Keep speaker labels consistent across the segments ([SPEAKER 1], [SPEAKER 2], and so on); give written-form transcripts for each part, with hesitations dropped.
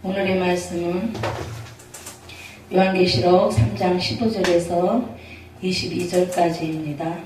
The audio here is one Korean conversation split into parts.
[SPEAKER 1] 오늘의 말씀은 요한계시록 3장 15절에서 22절까지입니다.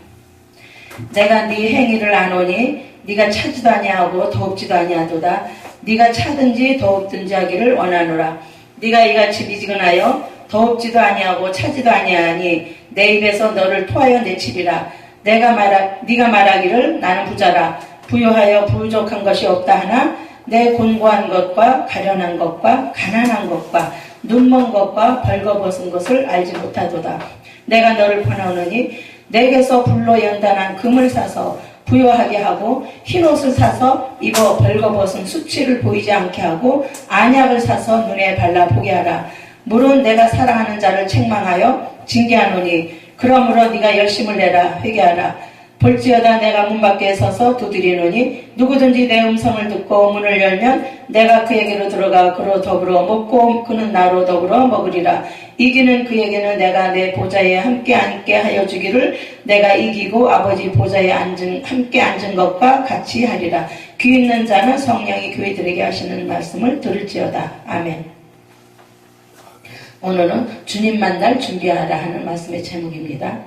[SPEAKER 1] 내가 네 행위를 아노니 네가 차지도 아니하고 더웁지도 아니하도다. 네가 차든지 더웁든지 하기를 원하노라. 네가 이같이 미지근하여 더웁지도 아니하고 차지도 아니하니 내 입에서 너를 토하여 내치리라. 네가 말하기를 나는 부자라. 부유하여 부족한 것이 없다 하나 내 곤고한 것과 가련한 것과 가난한 것과 눈먼 것과 벌거벗은 것을 알지 못하도다. 내가 너를 권하노니 내게서 불로 연단한 금을 사서 부요하게 하고 흰옷을 사서 입어 벌거벗은 수치를 보이지 않게 하고 안약을 사서 눈에 발라 보게 하라. 물은 내가 사랑하는 자를 책망하여 징계하노니 그러므로 네가 열심을 내라. 회개하라. 볼지어다 내가 문 밖에 서서 두드리노니 누구든지 내 음성을 듣고 문을 열면 내가 그에게로 들어가 그로 더불어 먹고 그는 나로 더불어 먹으리라. 이기는 그에게는 내가 내 보좌에 함께 앉게 하여 주기를 내가 이기고 아버지 보좌에 함께 앉은 것과 같이 하리라. 귀 있는 자는 성령이 교회들에게 하시는 말씀을 들을지어다. 아멘. 오늘은 주님 만날 준비하라 하는 말씀의 제목입니다.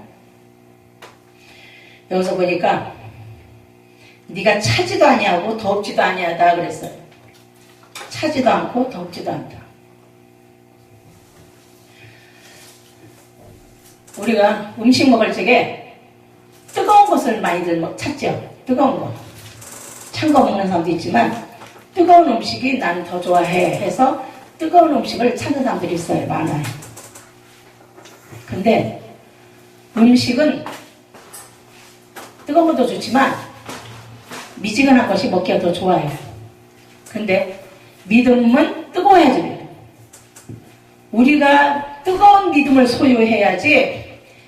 [SPEAKER 1] 여기서 보니까 네가 차지도 아니하고 덥지도 아니하다 그랬어요. 차지도 않고 덥지도 않다. 우리가 음식 먹을 적에 뜨거운 것을 많이들 찾죠. 뜨거운 거. 찬 거 먹는 사람도 있지만 뜨거운 음식이 나는 더 좋아해 해서 뜨거운 음식을 찾는 사람들이 있어요. 많아요. 근데 음식은 뜨거운 것도 좋지만 미지근한 것이 먹기가 더 좋아요. 근데 믿음은 뜨거워야지 돼요. 우리가 뜨거운 믿음을 소유해야지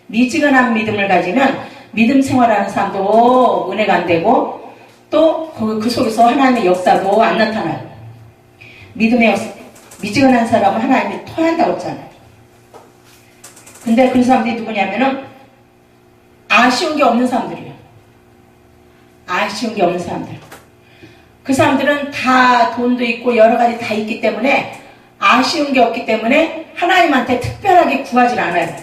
[SPEAKER 1] 미지근한 믿음을 가지면 믿음 생활하는 사람도 은혜가 안 되고 또 그 속에서 하나님의 역사도 안 나타나요. 믿음의 미지근한 사람은 하나님이 토한다고 했잖아요. 근데 그 사람들이 누구냐면은 아쉬운 게 없는 사람들이에요. 아쉬운 게 없는 사람들. 그 사람들은 다 돈도 있고 여러 가지 다 있기 때문에 아쉬운 게 없기 때문에 하나님한테 특별하게 구하지 않아요.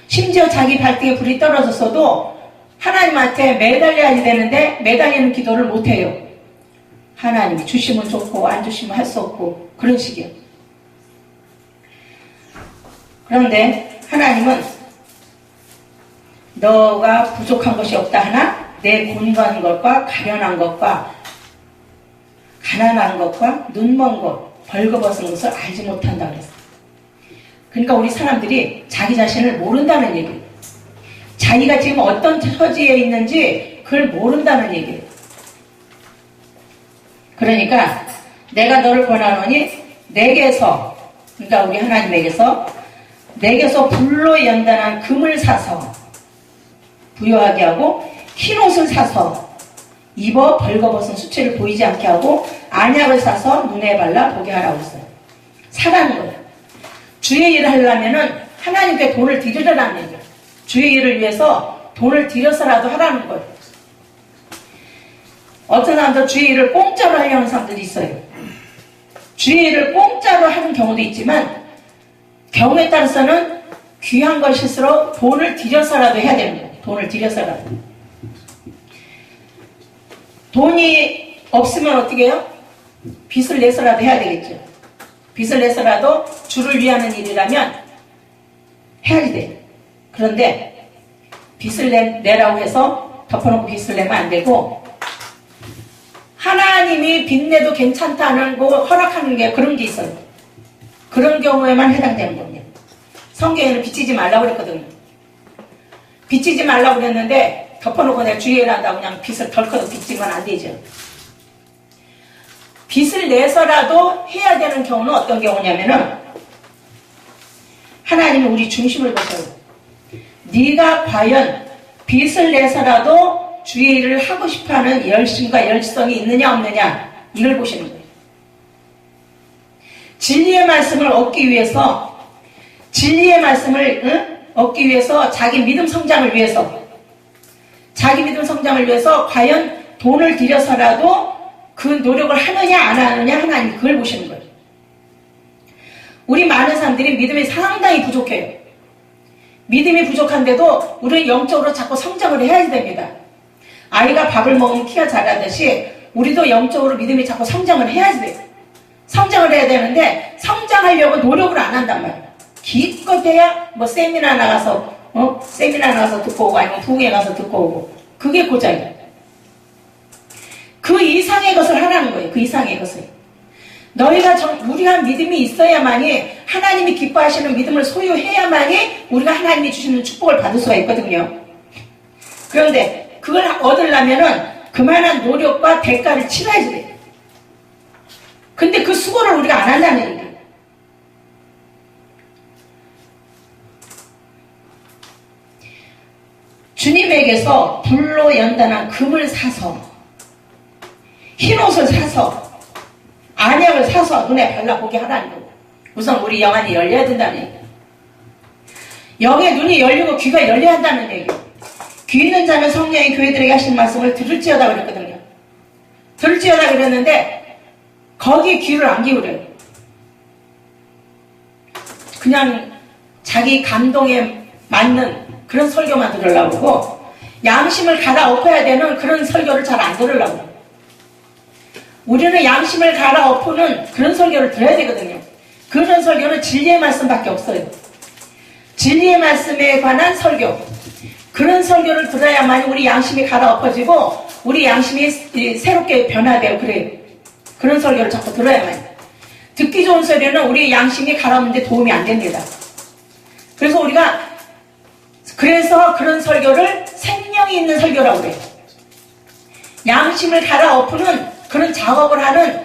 [SPEAKER 1] 심지어 자기 발등에 불이 떨어졌어도 하나님한테 매달려야 되는데 매달리는 기도를 못해요. 하나님이 주시면 좋고 안 주시면 할 수 없고 그런 식이에요. 그런데 하나님은 너가 부족한 것이 없다 하나 내 곤고한 것과 가련한 것과 가난한 것과 눈먼 것, 벌거벗은 것을 알지 못한다 그랬어요. 그러니까 우리 사람들이 자기 자신을 모른다는 얘기예요. 자기가 지금 어떤 처지에 있는지 그걸 모른다는 얘기예요. 그러니까 내가 너를 권하노니 내게서, 그러니까 우리 하나님에게서 내게서 불로 연단한 금을 사서 부요하게 하고 흰옷을 사서 입어 벌거벗은 수치를 보이지 않게 하고 안약을 사서 눈에 발라 보게 하라고 했어요. 사라는 거예요. 주의 일을 하려면은 하나님께 돈을 드리라는 얘기예요. 주의 일을 위해서 돈을 들여서라도 하라는 거예요. 어떤 사람도 주의 일을 공짜로 하려는 사람들이 있어요. 주의 일을 공짜로 하는 경우도 있지만 경우에 따라서는 귀한 것일수록 돈을 들여서라도 해야 되는 거예요. 돈을 들여서라도. 돈이 없으면 어떻게 해요? 빚을 내서라도 해야 되겠죠. 빚을 내서라도 주를 위하는 일이라면 해야지 돼요. 그런데 빚을 내라고 해서 덮어놓고 빚을 내면 안 되고 하나님이 빚 내도 괜찮다는 거 허락하는 게 그런 게 있어요. 그런 경우에만 해당되는 겁니다. 성경에는 빚지지 말라고 그랬거든요. 빚지지 말라고 그랬는데 덮어놓고 내가 주의를 한다고 그냥 빚을 덜컥 빚지면 안 되죠. 빚을 내서라도 해야 되는 경우는 어떤 경우냐면은 하나님은 우리 중심을 보셔요. 네가 과연 빚을 내서라도 주의 일을 하고 싶어하는 열심과 열성이 있느냐 없느냐 이걸 보시는 거예요. 진리의 말씀을 얻기 위해서 진리의 말씀을 얻기 위해서 자기 믿음 성장을 위해서 과연 돈을 들여서라도 그 노력을 하느냐 안 하느냐 하나님 그걸 보시는 거예요.
[SPEAKER 2] 우리 많은 사람들이 믿음이 상당히 부족해요. 믿음이 부족한데도 우리는 영적으로 자꾸 성장을 해야 됩니다. 아이가 밥을 먹으면 키가 자라듯이 우리도 영적으로 믿음이 자꾸 성장을 해야지 돼요. 성장을 해야 되는데 성장하려고 노력을 안 한단 말이에요. 기껏해야 뭐 세미나 나가서 듣고 오고 아니면 부흥회 가서 듣고 오고 그게 고작이에요. 그 이상의 것을 하라는 거예요. 그 이상의 것을. 너희가 우리가 믿음이 있어야만이 하나님이 기뻐하시는 믿음을 소유해야만이 우리가 하나님이 주시는 축복을 받을 수가 있거든요. 그런데 그걸 얻으려면은 그만한 노력과 대가를 치러야지 돼요. 근데 그 수고를 우리가 안 한다는 얘기예요. 주님에게서 불로 연단한 금을 사서 흰옷을 사서 안약을 사서 눈에 발라보게 하라는 거예요. 우선 우리 영안이 열려야 된다는 얘기예요. 영의 눈이 열리고 귀가 열려야 한다는 얘기예요. 귀 있는 자는 성령이 교회들에게 하신 말씀을 들을지어다 그랬거든요. 들을지어다 그랬는데 거기에 귀를 안 기울여요. 그냥 자기 감동에 맞는 그런 설교만 들으려고 하고 양심을 갈아엎어야 되는 그런 설교를 잘 안 들으려고 해요. 우리는 양심을 갈아엎는 그런 설교를 들어야 되거든요. 그런 설교는 진리의 말씀밖에 없어요. 진리의 말씀에 관한 설교. 그런 설교를 들어야만 우리 양심이 갈아엎어지고 우리 양심이 새롭게 변화되고 그래요. 그런 설교를 자꾸 들어야만. 듣기 좋은 소리는 우리 양심이 갈아엎는데 도움이 안 됩니다. 그래서 그래서 그런 설교를 생명이 있는 설교라고 그래요. 양심을 갈아엎는 그런 작업을 하는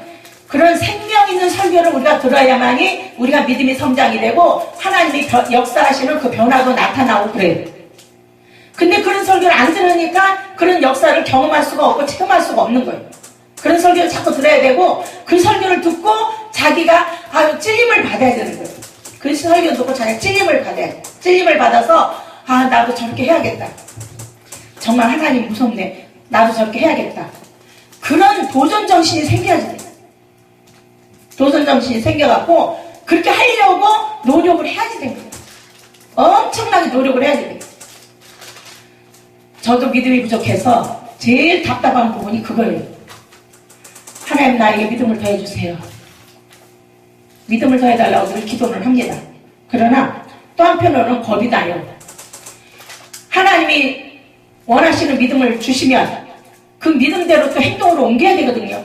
[SPEAKER 2] 그런 생명 있는 설교를 우리가 들어야만이 우리가 믿음이 성장이 되고 하나님이 역사하시는 그 변화도 나타나고 그래요. 근데 그런 설교를 안 들으니까 그런 역사를 경험할 수가 없고 체험할 수가 없는 거예요. 그런 설교를 자꾸 들어야 되고 그 설교를 듣고 자기가 찔림을 받아야 되는 거예요. 그 설교 듣고 자기가 찔림을 받아야 돼. 찔림을 받아서 나도 저렇게 해야겠다. 정말 하나님 무섭네. 나도 저렇게 해야겠다. 그런 도전정신이 생겨야지 돼요. 도전정신이 생겨갖고 그렇게 하려고 노력을 해야지 됩니다. 엄청나게 노력을 해야지 돼요. 저도 믿음이 부족해서 제일 답답한 부분이 그거예요. 하나님 나에게 믿음을 더해주세요. 믿음을 더해달라고 늘 기도를 합니다. 그러나 또 한편으로는 겁이 나요. 하나님이 원하시는 믿음을 주시면 그 믿음대로 또 행동으로 옮겨야 되거든요.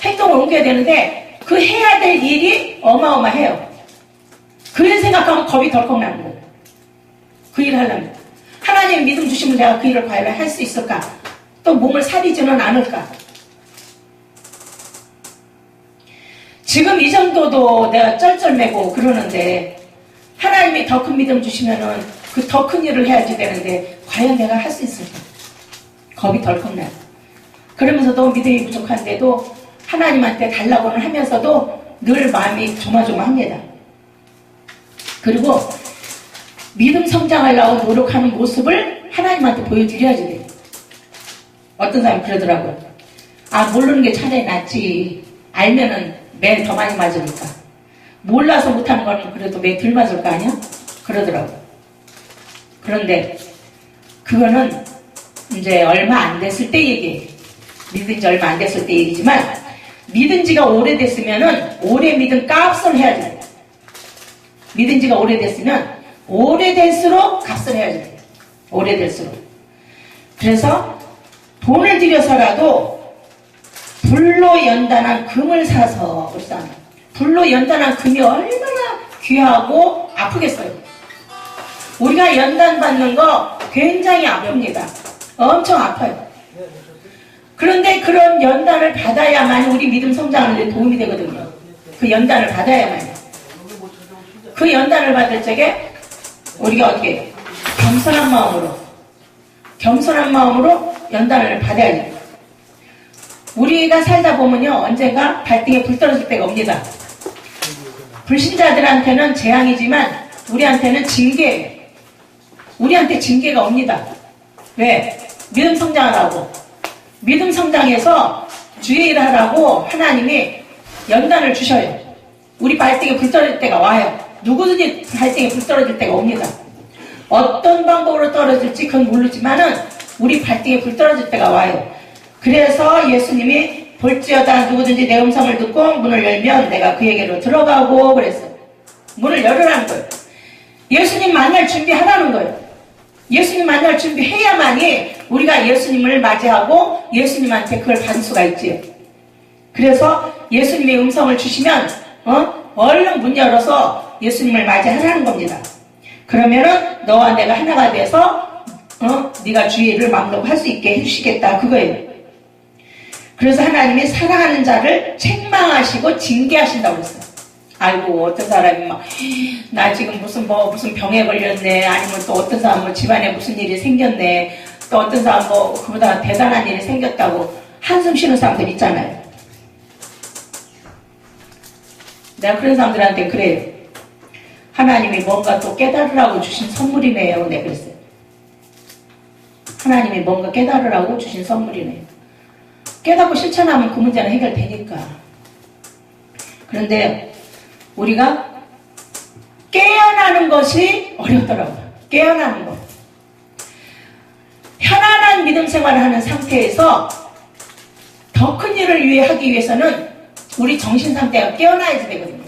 [SPEAKER 2] 행동을 옮겨야 되는데 그 해야 될 일이 어마어마해요. 그 일 생각하면 겁이 덜컥 나는 거예요. 그 일을 하려면. 하나님 믿음 주시면 내가 그 일을 과연 할 수 있을까? 또 몸을 사리지는 않을까? 지금 이 정도도 내가 쩔쩔매고 그러는데 하나님이 더 큰 믿음 주시면은 그 더 큰 일을 해야지 되는데 과연 내가 할 수 있을까? 겁이 덜컥 나요. 그러면서도 믿음이 부족한데도 하나님한테 달라고는 하면서도 늘 마음이 조마조마합니다. 그리고 믿음 성장하려고 노력하는 모습을 하나님한테 보여드려야지 돼요. 어떤 사람이 그러더라고요. 모르는 게 차라리 낫지. 알면은 매 더 많이 맞으니까. 몰라서 못하는 거는 그래도 매 덜 맞을 거 아니야? 그러더라고요. 그런데 그거는 이제 얼마 안 됐을 때 얘기예요. 믿은 지 얼마 안 됐을 때 얘기지만 믿은 지가 오래됐으면은 오래 믿은 값을 해야 돼요. 믿은 지가 오래됐으면 오래될수록 값을 해야지 돼요. 오래될수록. 그래서 돈을 들여서라도 불로 연단한 금을 사서 그러잖아요. 불로 연단한 금이 얼마나 귀하고 아프겠어요. 우리가 연단받는 거 굉장히 아픕니다. 엄청 아파요. 그런데 그런 연단을 받아야만 우리 믿음 성장하는 데 도움이 되거든요. 그 연단을 받아야만요. 그 연단을 받을 적에 우리가 어떻게 겸손한 마음으로 연단을 받아야 돼요. 우리가 살다 보면요 언젠가 발등에 불 떨어질 때가 옵니다. 불신자들한테는 재앙이지만 우리한테는 징계예요. 우리한테 징계가 옵니다. 왜? 믿음 성장하라고. 믿음 성장해서 주의 일을 하라고 하나님이 연단을 주셔요. 우리 발등에 불 떨어질 때가 와요. 누구든지 발등에 불 떨어질 때가 옵니다. 어떤 방법으로 떨어질지 그건 모르지만은 우리 발등에 불 떨어질 때가 와요. 그래서 예수님이 볼지어다 누구든지 내 음성을 듣고 문을 열면 내가 그에게로 들어가고 그랬어요. 문을 열으라는 거예요. 예수님 만날 준비하라는 거예요. 예수님 만날 준비해야만이 우리가 예수님을 맞이하고 예수님한테 그걸 받을 수가 있지요. 그래서 예수님의 음성을 주시면 얼른 문 열어서 예수님을 맞이하라는 겁니다. 그러면은 너와 내가 하나가 돼서 네가 주의를 막론할 수 있게 해주시겠다 그거예요. 그래서 하나님이 사랑하는 자를 책망하시고 징계하신다고 그랬어요. 아이고 어떤 사람이 막 나 지금 무슨 병에 걸렸네, 아니면 또 어떤 사람 집안에 무슨 일이 생겼네, 또 어떤 사람 그보다 대단한 일이 생겼다고 한숨 쉬는 사람들 있잖아요. 내가 그런 사람들한테 그래요. 하나님이 뭔가 또 깨달으라고 주신 선물이네요. 내가 그랬어요. 하나님이 뭔가 깨달으라고 주신 선물이네요. 깨닫고 실천하면 그 문제는 해결되니까. 그런데 우리가 깨어나는 것이 어렵더라고요. 깨어나는 것. 편안한 믿음 생활을 하는 상태에서 더 큰 일을 하기 위해서는 우리 정신 상태가 깨어나야 되거든요.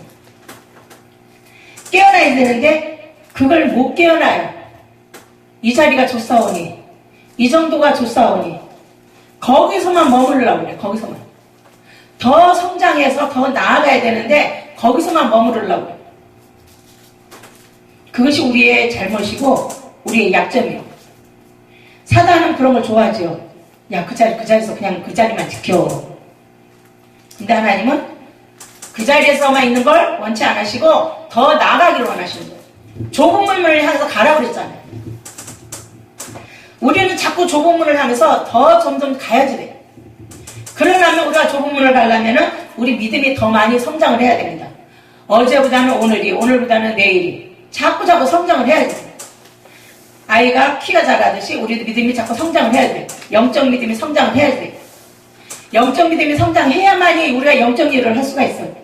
[SPEAKER 2] 깨어나야 되는데 그걸 못 깨어나요. 이 자리가 좋사오니, 이 정도가 좋사오니 거기서만 머무르려고 그래요. 거기서만. 더 성장해서 더 나아가야 되는데 거기서만 머무르려고 그래요. 그것이 우리의 잘못이고 우리의 약점이에요. 사단은 그런 걸 좋아하죠. 야, 그 자리에서 그냥 그 자리만 지켜. 근데 하나님은 그 자리에서만 있는 걸 원치 않으시고 더 나아가기를 원하시는 거예요. 좁은 문을 향해서 가라고 그랬잖아요. 우리는 자꾸 좁은 문을 향해서 더 점점 가야지 돼. 그러려면 우리가 좁은 문을 가려면은 우리 믿음이 더 많이 성장을 해야 됩니다. 어제보다는 오늘이, 오늘보다는 내일이 자꾸 성장을 해야 돼. 아이가 키가 자라듯이 우리도 믿음이 자꾸 성장을 해야 돼. 영적 믿음이 성장을 해야 돼. 영적 믿음이 성장해야만이 우리가 영적 일을 할 수가 있어요.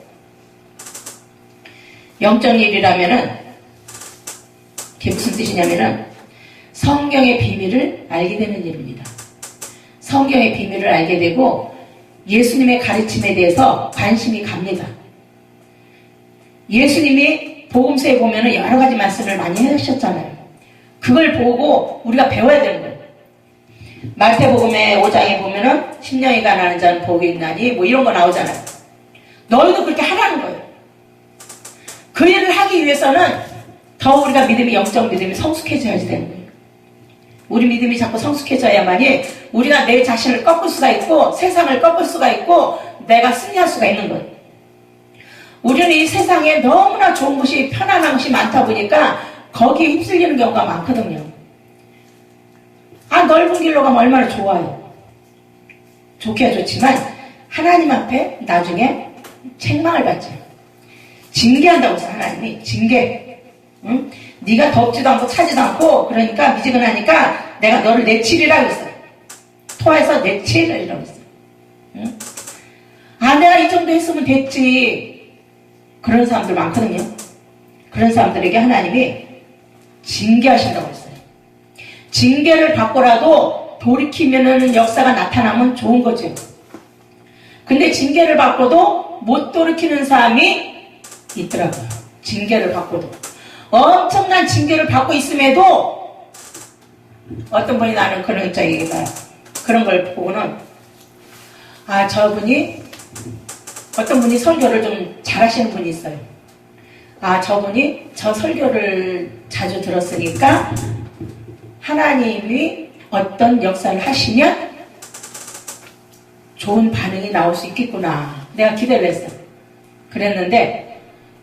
[SPEAKER 2] 영적 일이라면은 그게 무슨 뜻이냐면은 성경의 비밀을 알게 되는 일입니다. 성경의 비밀을 알게 되고 예수님의 가르침에 대해서 관심이 갑니다. 예수님이 복음서에 보면은 여러 가지 말씀을 많이 하셨잖아요. 그걸 보고 우리가 배워야 되는 거예요. 마태복음의 5장에 보면은 심령이가 나는 자는 복이 있나니 이런 거 나오잖아요. 너희도 그렇게 하라는 거예요. 그 일을 하기 위해서는 더 우리가 영적 믿음이 성숙해져야 되는 거예요. 우리 믿음이 자꾸 성숙해져야만이 우리가 내 자신을 꺾을 수가 있고 세상을 꺾을 수가 있고 내가 승리할 수가 있는 거예요. 우리는 이 세상에 너무나 좋은 것이, 편안한 것이 많다 보니까 거기에 휩쓸리는 경우가 많거든요. 넓은 길로 가면 얼마나 좋아요. 좋기야 좋지만 하나님 앞에 나중에 책망을 받죠. 징계한다고 해서 하나님이 징계. 응? 네가 덥지도 않고 차지도 않고 그러니까 미지근하니까 내가 너를 내치리라고 했어요. 토해서 내치리라고 했어요. 응? 내가 이 정도 했으면 됐지. 그런 사람들 많거든요. 그런 사람들에게 하나님이 징계하신다고 했어요. 징계를 받고라도 돌이키면은 역사가 나타나면 좋은 거죠. 근데 징계를 받고도 못 돌이키는 사람이 있더라고요. 징계를 받고도. 엄청난 징계를 받고 있음에도 어떤 분이 나는 그런 걸 보고는 저분이 어떤 분이 설교를 좀 잘하시는 분이 있어요. 저분이 저 설교를 자주 들었으니까 하나님이 어떤 역사를 하시면 좋은 반응이 나올 수 있겠구나. 내가 기대를 했어요. 그랬는데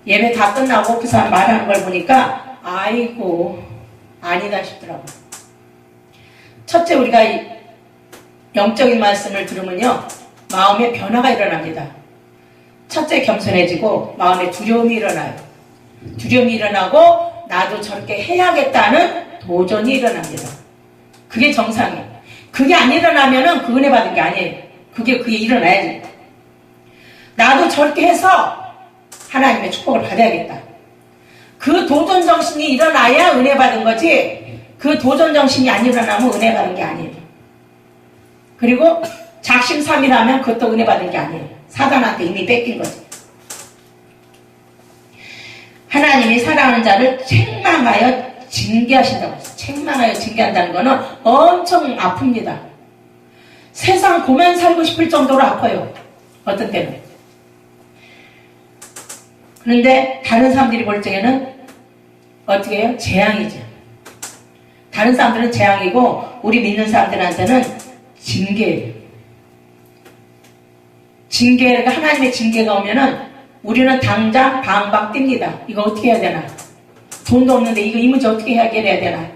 [SPEAKER 2] 예배 다 끝나고 그 사람 말하는 걸 보니까 아이고 아니다 싶더라고요. 첫째, 우리가 영적인 말씀을 들으면요 마음에 변화가 일어납니다. 첫째, 겸손해지고 마음에 두려움이 일어나요. 두려움이 일어나고 나도 저렇게 해야겠다는 도전이 일어납니다. 그게 정상이에요. 그게 안 일어나면은 그 은혜 받은 게 아니에요. 그게 일어나야지. 나도 저렇게 해서 하나님의 축복을 받아야겠다. 그 도전 정신이 일어나야 은혜 받은 거지, 그 도전 정신이 안 일어나면 은혜 받은 게 아니에요. 그리고 작심삼일하면 그것도 은혜 받은 게 아니에요. 사단한테 이미 뺏긴 거지. 하나님이 사랑하는 자를 책망하여 징계하신다고 했어요. 책망하여 징계한다는 거는 엄청 아픕니다. 세상 고만 살고 싶을 정도로 아파요. 어떤 때는. 그런데 다른 사람들이 볼 적에는 어떻게 해요? 재앙이죠. 다른 사람들은 재앙이고 우리 믿는 사람들한테는 징계예요. 징계가, 하나님의 징계가 오면은 우리는 당장 방박 뜁니다. 이거 어떻게 해야 되나? 돈도 없는데 이 문제 어떻게 해결해야 되나?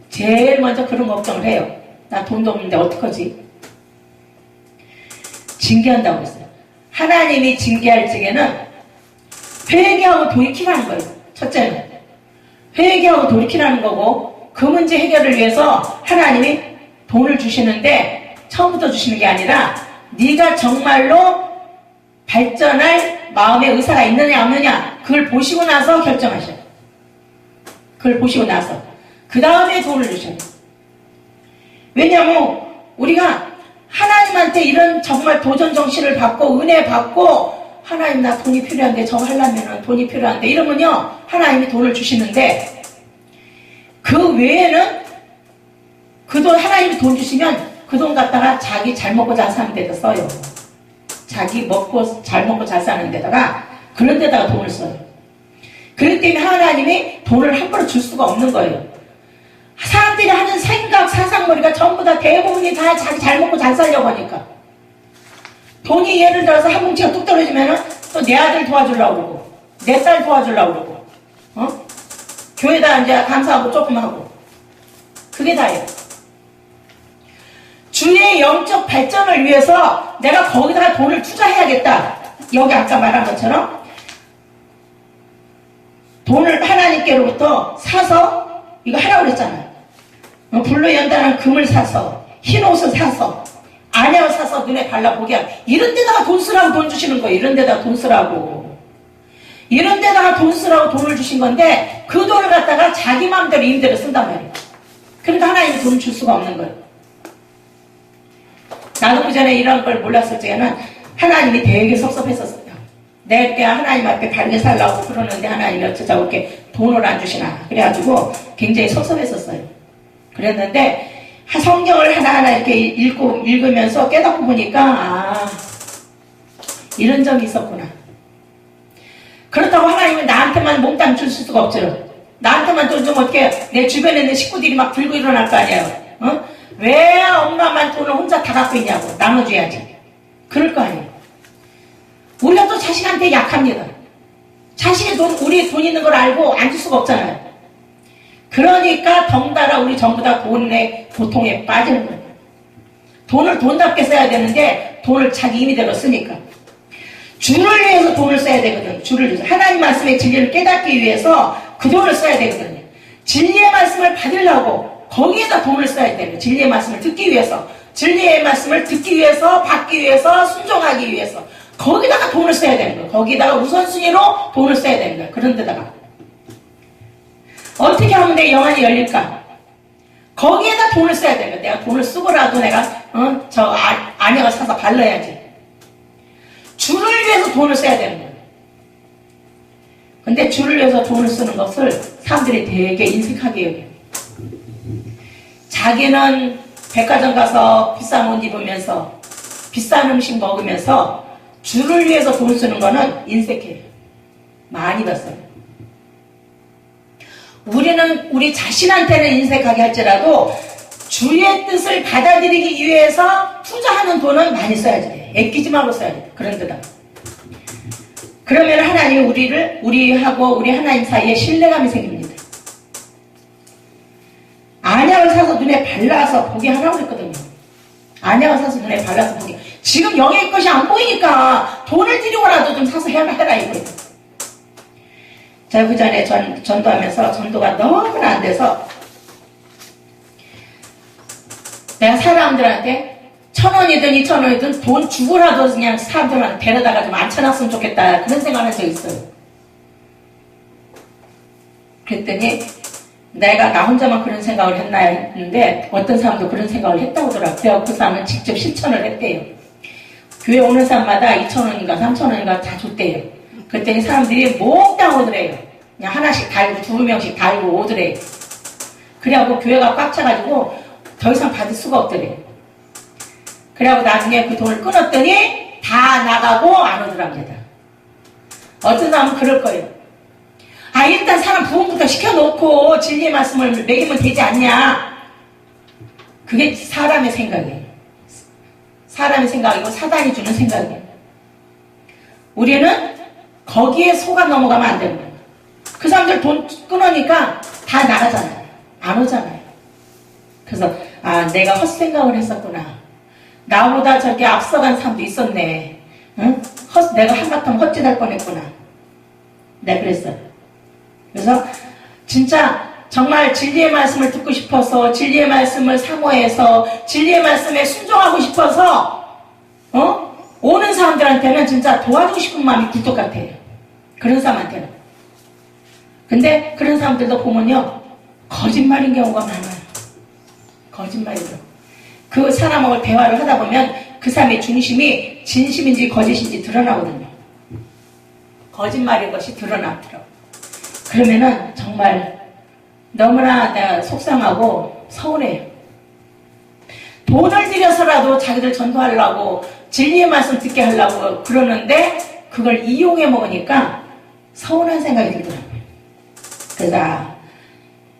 [SPEAKER 2] 제일 먼저 그런 걱정을 해요. 나 돈도 없는데 어떡하지? 징계한다고 했어요. 하나님이 징계할 적에는 회개하고 돌이키라는 거예요. 첫째는 회개하고 돌이키라는 거고, 그 문제 해결을 위해서 하나님이 돈을 주시는데 처음부터 주시는 게 아니라 네가 정말로 발전할 마음의 의사가 있느냐 없느냐, 그걸 보시고 나서 결정하셔요. 그걸 보시고 나서 그 다음에 돈을 주셔요. 왜냐하면 우리가 하나님한테 이런 정말 도전 정신을 받고 은혜 받고, 하나님 나 돈이 필요한데 저거 하려면 돈이 필요한데 이러면요, 하나님이 돈을 주시는데 그 외에는 그 돈, 하나님이 돈 주시면 그 돈 갖다가 자기 잘 먹고 잘 사는 데다 써요. 자기 잘 먹고 잘 사는 데다가, 그런 데다가 돈을 써요. 그렇기 때문에 하나님이 돈을 함부로 줄 수가 없는 거예요. 사람들이 하는 생각, 사상머리가 전부 다 대부분이 다 자기 잘 먹고 잘 살려고 하니까. 돈이 예를 들어서 한 뭉치가 뚝 떨어지면은 또 내 아들 도와주려고 그러고, 내 딸 도와주려고 그러고, 교회다 이제 감사하고 조금 하고. 그게 다예요. 주의 영적 발전을 위해서 내가 거기다가 돈을 투자해야겠다. 여기 아까 말한 것처럼 돈을 하나님께로부터 사서 이거 하라고 그랬잖아요. 불로 연단한 금을 사서, 흰 옷을 사서, 안약을 사서 눈에 발라보게 하고, 이런 데다가 돈 쓰라고 돈 주시는 거예요. 이런 데다가 돈 쓰라고. 이런 데다가 돈 쓰라고 돈을 주신 건데 그 돈을 갖다가 자기 마음대로 임대로 쓴단 말이에요. 그러니까 하나님이 돈을 줄 수가 없는 거예요. 나도 그 전에 이런 걸 몰랐을 때는 하나님이 되게 섭섭했었어요. 내가 하나님 앞에 바르게 살라고 그러는데 하나님이 어쩌자고 이렇게 돈을 안 주시나. 그래가지고 굉장히 섭섭했었어요. 그랬는데 성경을 하나하나 이렇게 읽으면서 깨닫고 보니까 이런 점이 있었구나. 그렇다고 하나님은 나한테만 몽땅 줄 수가 없죠. 나한테만 돈 좀 어떻게, 내 주변에 있는 식구들이 막 들고 일어날 거 아니에요. 왜 엄마만 돈을 혼자 다 갖고 있냐고. 나눠줘야지. 그럴 거 아니에요. 우리가 또 자식한테 약합니다. 자식이 우리 돈 있는 걸 알고 안 줄 수가 없잖아요. 그러니까 덩달아 우리 전부 다 돈의 고통에 빠지는 거예요. 돈을 돈답게 써야 되는데 돈을 자기 임의대로 쓰니까. 주를 위해서 돈을 써야 되거든요. 주를 위해서. 하나님 말씀의 진리를 깨닫기 위해서 그 돈을 써야 되거든요. 진리의 말씀을 받으려고 거기에다 돈을 써야 돼요. 진리의 말씀을 듣기 위해서. 진리의 말씀을 듣기 위해서, 받기 위해서, 순종하기 위해서. 거기다가 돈을 써야 되는 거예요. 거기다가 우선순위로 돈을 써야 되는 거예요. 그런 데다가. 어떻게 하면 내 영안이 열릴까? 거기에다 돈을 써야 되는 거예요. 내가 돈을 쓰고라도 내가 안약을 사서 발라야지. 주를 위해서 돈을 써야 되는 거예요. 근데 주를 위해서 돈을 쓰는 것을 사람들이 되게 인색하게 여겨요. 자기는 백화점 가서 비싼 옷 입으면서 비싼 음식 먹으면서 주를 위해서 돈 쓰는 거는 인색해요. 많이 봤어요. 우리는 우리 자신한테는 인색하게 할지라도 주의 뜻을 받아들이기 위해서 투자하는 돈은 많이 써야지 돼. 애끼지 말고 써야 돼. 그런 데다. 그러면 하나님이 우리하고 우리 하나님 사이에 신뢰감이 생깁니다. 안약을 사서 눈에 발라서 보게 하라고 했거든요. 안약을 사서 눈에 발라서 보게. 지금 영의 것이 안 보이니까 돈을 들이고라도 좀 사서 해라 이거예요. 제가 그 전에 전도하면서 전도가 너무나 안 돼서 내가 사람들한테 1,000원이든 2,000원이든 돈 주고라도 그냥 사람들한테 데려다가 좀 앉혀놨으면 좋겠다. 그런 생각을 한 적이 있어요. 그랬더니 내가 나 혼자만 그런 생각을 했나 했는데 어떤 사람도 그런 생각을 했다고 하더라고요. 그래서 그 사람은 직접 실천을 했대요. 교회 오는 사람마다 2,000원인가 3,000원인가 다 줬대요. 그랬더니 사람들이 몽땅 오더래요. 그냥 하나씩 달고 2명씩 달고 오더래요. 그래갖고 교회가 꽉 차가지고 더 이상 받을 수가 없더래요. 그래갖고 나중에 그 돈을 끊었더니 다 나가고 안 오더랍니다. 어떤 사람은 그럴 거예요. 아, 일단 사람 부흥부터 시켜놓고 진리의 말씀을 먹이면 되지 않냐. 그게 사람의 생각이에요. 사람의 생각이고 사단이 주는 생각이에요. 우리는 거기에 속아 넘어가면 안 되는 거예요. 그 사람들 돈 끊으니까 다 나가잖아요. 안 오잖아요. 그래서 아, 내가 헛생각을 했었구나. 나보다 저렇게 앞서간 사람도 있었네. 응? 내가 한바탕 헛짓할 뻔했구나. 네, 그랬어요. 그래서 진짜 정말 진리의 말씀을 듣고 싶어서 진리의 말씀을 사모해서 진리의 말씀에 순종하고 싶어서 오는 사람들한테는 진짜 도와주고 싶은 마음이 굴뚝 같아요. 그런 사람한테는. 근데 그런 사람들도 보면요, 거짓말인 경우가 많아요. 거짓말이죠. 그 사람하고 대화를 하다 보면 그 사람의 중심이 진심인지 거짓인지 드러나거든요. 거짓말인 것이 드러나더라고요. 그러면은 정말 너무나 내가 속상하고 서운해요. 돈을 들여서라도 자기들 전도하려고 진리의 말씀 듣게 하려고 그러는데 그걸 이용해 먹으니까 서운한 생각이 들더라고요. 그래서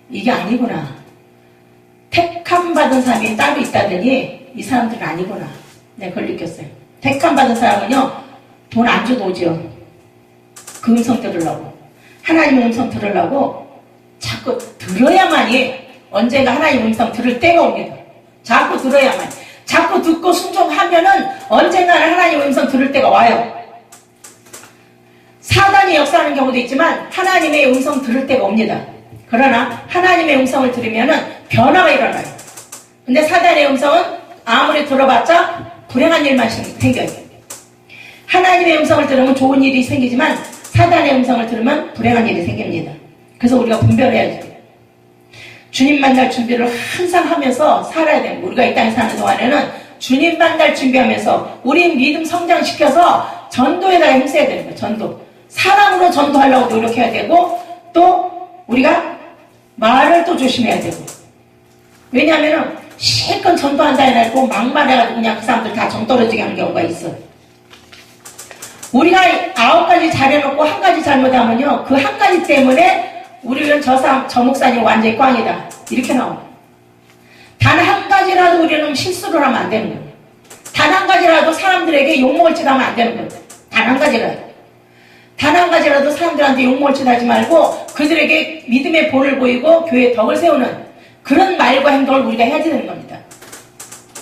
[SPEAKER 2] 이게 아니구나. 택함 받은 사람이 따로 있다더니 이 사람들은 아니구나. 내가 그걸 느꼈어요. 택함 받은 사람은요, 돈 안 줘도 오죠. 그 음성 들으려고. 하나님의 음성 들으려고 자꾸 들어야만이 언젠가 하나님의 음성 들을 때가 옵니다. 자꾸 들어야만. 자꾸 듣고 순종하면은 언젠가는 하나님의 음성 들을 때가 와요. 사단이 역사하는 경우도 있지만 하나님의 음성 들을 때가 옵니다. 그러나 하나님의 음성을 들으면은 변화가 일어나요. 근데 사단의 음성은 아무리 들어봤자 불행한 일만 생겨요. 하나님의 음성을 들으면 좋은 일이 생기지만 사단의 음성을 들으면 불행한 일이 생깁니다. 그래서 우리가 분별해야 돼요. 주님 만날 준비를 항상 하면서 살아야 돼요. 우리가 이 땅에 사는 동안에는 주님 만날 준비하면서 우리 믿음 성장시켜서 전도에다가 힘써야 되는 거예요. 전도. 사랑으로 전도하려고 노력해야 되고 또 우리가 말을 또 조심해야 되고. 왜냐하면 실컷 전도한다 해놓고 막말해가지고 그냥 그 사람들 다 정 떨어지게 하는 경우가 있어요. 우리가 9가지 잘해놓고 한 가지 잘못하면요, 그 한 가지 때문에 우리는 저 목사님 완전히 꽝이다. 이렇게 나옵니다. 단 한 가지라도 우리는 실수를 하면 안 되는 거예요. 단 한 가지라도 사람들에게 욕먹을 짓 하면 안 되는 거예요. 단 한 가지라도. 단 한 가지라도 사람들한테 욕먹을 짓 하지 말고 그들에게 믿음의 본을 보이고 교회의 덕을 세우는 그런 말과 행동을 우리가 해야 되는 겁니다.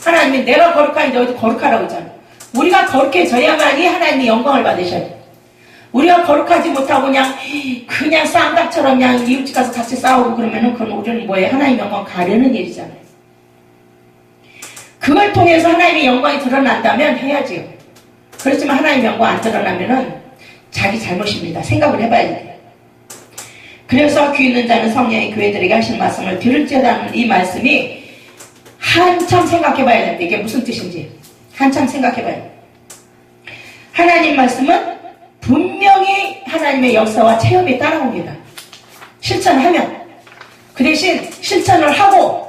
[SPEAKER 2] 하나님이 내가 거룩하니 너희도 거룩하라고 했잖아요. 우리가 거룩해져야만이 하나님이 영광을 받으셔야 돼요. 우리가 거룩하지 못하고 그냥 쌍닭처럼 그냥 이웃집 가서 같이 싸우고 그러면은 그건 우리는 뭐예요? 하나님 영광 가려는 일이잖아요. 그걸 통해서 하나님의 영광이 드러난다면 해야지요. 그렇지만 하나님의 영광 안 드러나면은 자기 잘못입니다. 생각을 해봐야 돼요. 그래서 귀 있는 자는 성령이 교회들에게 하신 말씀을 들을지어다는 이 말씀이 한참 생각해봐야 됩니다. 이게 무슨 뜻인지 한참 생각해봐야 돼요. 하나님 말씀은 분명히 하나님의 역사와 체험이 따라옵니다. 실천하면. 그 대신 실천을 하고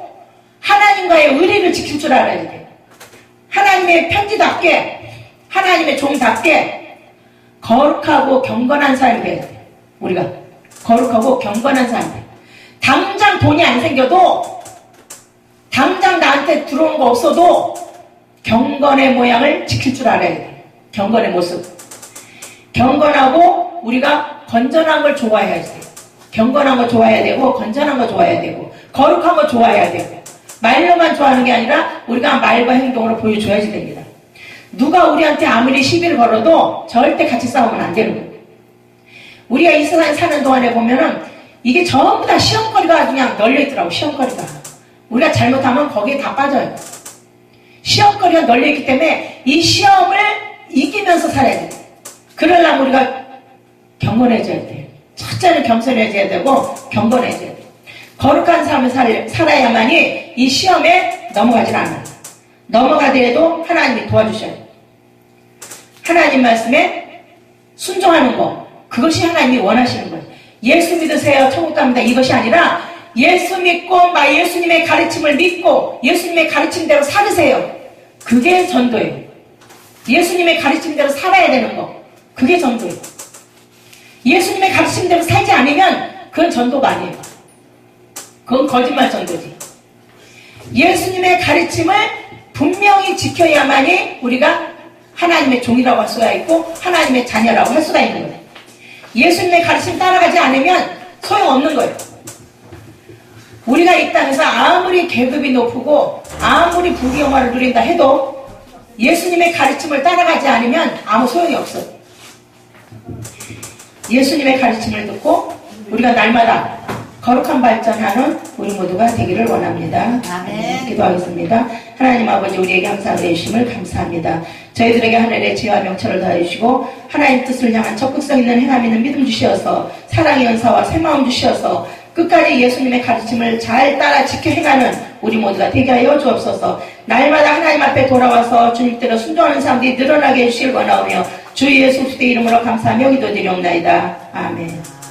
[SPEAKER 2] 하나님과의 의리를 지킬 줄 알아야 돼요. 하나님의 편지답게 하나님의 종답게 거룩하고 경건한 삶이 돼야 돼요. 우리가 거룩하고 경건한 삶이 돼요. 당장 돈이 안 생겨도 당장 나한테 들어오는 거 없어도 경건의 모양을 지킬 줄 알아야 돼요. 경건의 모습. 경건하고 우리가 건전한 걸 좋아해야 돼요. 경건한 거 좋아해야 되고 건전한 거 좋아해야 되고 거룩한 거 좋아해야 되고 말로만 좋아하는 게 아니라 우리가 말과 행동으로 보여줘야지 됩니다. 누가 우리한테 아무리 시비를 걸어도 절대 같이 싸우면 안 되는 거예요. 우리가 이 세상에 사는 동안에 보면은 이게 전부 다 시험거리가 그냥 널려있더라고. 시험거리가. 우리가 잘못하면 거기에 다 빠져요. 시험거리가 널려있기 때문에 이 시험을 이기면서 살아야 돼. 그러려면 우리가 경건해져야 돼. 첫째는 겸손해져야 되고 경건해져야 돼. 거룩한 삶을 살아야만이 이 시험에 넘어가질 않아요. 넘어가더라도 하나님이 도와주셔야 돼요. 하나님 말씀에 순종하는 거, 그것이 하나님이 원하시는 거예요. 예수 믿으세요, 천국 갑니다, 이것이 아니라 예수 믿고 예수님의 가르침을 믿고 예수님의 가르침대로 살으세요. 그게 전도예요. 예수님의 가르침대로 살아야 되는 거, 그게 전도예요. 예수님의 가르침대로 살지 않으면 그건 전도가 아니에요. 그건 거짓말 전도지. 예수님의 가르침을 분명히 지켜야만이 우리가 하나님의 종이라고 할 수가 있고 하나님의 자녀라고 할 수가 있는 거예요. 예수님의 가르침 따라가지 않으면 소용없는 거예요. 우리가 이 땅에서 아무리 계급이 높고 아무리 부귀영화를 누린다 해도 예수님의 가르침을 따라가지 않으면 아무 소용이 없어요. 예수님의 가르침을 듣고 우리가 날마다 거룩한 발전하는 우리 모두가 되기를 원합니다.
[SPEAKER 3] 아멘.
[SPEAKER 2] 기도하겠습니다. 하나님 아버지, 우리에게 항상 은혜 주심을 감사합니다. 저희들에게 하늘의 지혜와 명철을 더해주시고 하나님 뜻을 향한 적극성 있는 행함 있는 믿음 주시어서 사랑의 은사와 새마음 주시어서 끝까지 예수님의 가르침을 잘 따라 지켜 행하는 우리 모두가 되게 하여 주옵소서. 날마다 하나님 앞에 돌아와서 주님께로 순종하는 사람들이 늘어나게 해주실 원하오며 주 예수 그리스도의 이름으로 감사하며 기도드리옵나이다. 아멘.